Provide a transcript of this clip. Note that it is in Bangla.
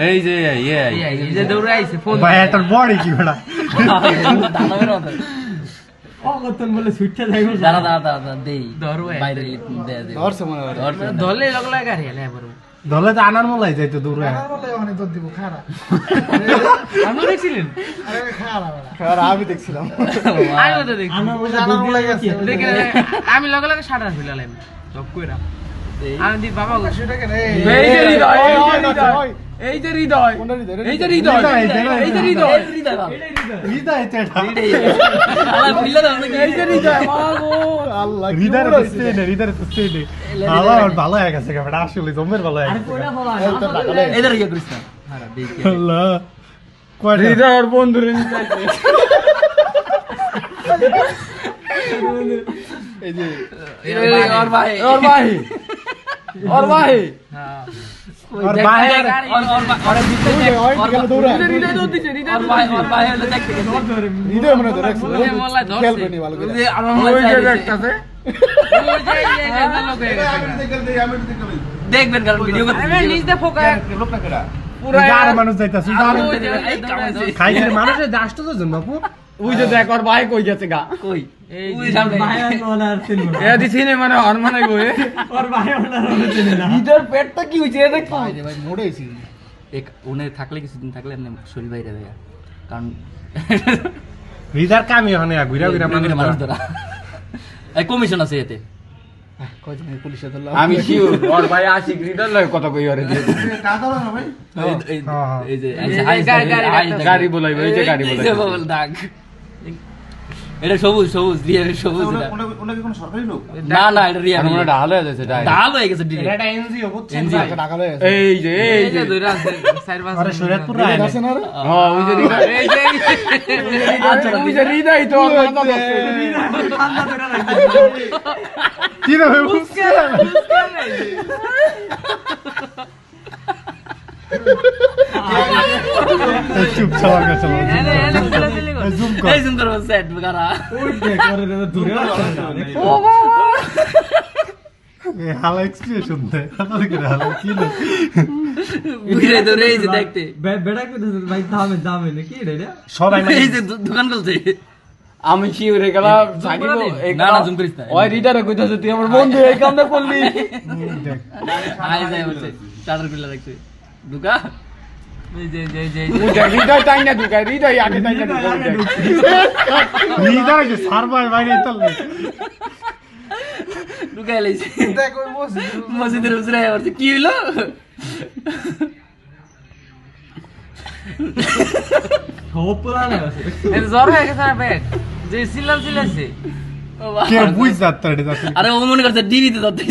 এই যে এই যে দৌড়ে আইছে ফোন ভাই এটার বড় কি বড়া দানবের মতো অগতন বলে ছুটতে যাইবো দাঁড়া দেই ধরো বাইরে দে ধরছে মনে হয় ধরলে লগলা গাড়ি এলে বড় ধরলে তো আনার মলাই যাইতো দূরে অনেক দর দিব খারা আপনি দেখছিলেন আরে খারা আর আমি দেখছিলাম আমিও তো দেখছি জানার মনে গেছে দেখেন আমি লগলা সাড়া ফেলালাম সব কইরা আমি দি বাবা গো সেটা কেন এই যে হৃদয় আল্লাহ হৃদয় তো স্টেনে আমার ভালো হয়ে গেছে ব্যাপারটা আসলে জমের ভালো হয়ে গেছে এদের কি করিস না হারা দেখি আল্লাহ কয় হৃদয় বন্ধু রে এই যে और भाई और भाई और भाई और भाई হলো দেখতে হৃদয় মনে ধরে মোল্লা ধরছে খেলবেনি ভালো করে আমার মোল্লা একটাছে দেখবেন কারণ ভিডিও করতে নিজ দে ফোকা লোকটা কেডা পুরো আর মানুষ যাইতাছে খাইছে মানুষের দাসটা তো জন বাপু ওই যে দেখ ওর ভাই কই গেছে গা কই ওই সামনে এ দিছি নে মানে হর মানে গই ওর ভাই ওনার চিনে না ভিতর পেটটা কি হইছে দেখ ভাই মোড়েছি এক উনি থাকলে কিছুদিন থাকলে এমনি শরীর বাইরে যায় কারণ হৃদয় কামি ওখানে ঘুরা ঘুরা মানুষ ধরা এই কমিশন আছে এতে কয়জন পুলিশে ধরলাম আমি শিওর ওর ভাই আশিক হৃদয় লয় কত কই ওরে কাদা না ভাই এই যে গাড়ি বলাইবো এই যে গাড়ি বলাইবো দাগ এটা সবুজ রিয়াল সবুজ এটা ওনাকে কোন সরকারি লোক না এটা রিয়াল আমরা ঢাল হয়ে যাচ্ছে ঢাল হয়ে গেছে ডিরেক্ট এটা এনজিও বুঝছেন NGO ঢাকা লয়ে আছে এই যে ধরে আছে চার পাঁচ আরে শরীয়তপুর আছে না রে হ্যাঁ ওই যে হৃদয় এই যে আচ্ছা ওই যে হৃদয় তো মাথা ধরছে কি রে বুঝছে চুপ চাওয়ার কাছে জুম কর এই সুন্দর সেট বগারা ওই দেখ করে দূরে এ হালা এক্সপ্রেশন দে হালা করে হালা কি না ঘুরে ধরে এই যে দেখতে বেড়া কইতেছ ভাই দামে নাকি এটা সবাই এই যে দোকান খুলছে আমি শিওর হয়ে গেলাম সাকিব না জুম করিস না ওই হৃদয় কইতাছে তুই আমার বন্ধু এই কামটা করলি দেখ আই যায় বলছে চাদর খুলে রাখছে ঢুকা এই যে হৃদয় তাই না ঢুকায় হৃদয় আগে তাই না ঢুকায় হৃদয় যে সারভাই বাইরে তলে ঢুকাই লাইছে দেখ ওই বসে মসজিদের উজরে বলছে কি হলো সব পুরানো আছে এর জ্বর হয়ে গেছে পেট যে চিল্লাছে কে বুঝ যাত্রা এটা আরে ও মনে করছে ডিবিতে ধরতে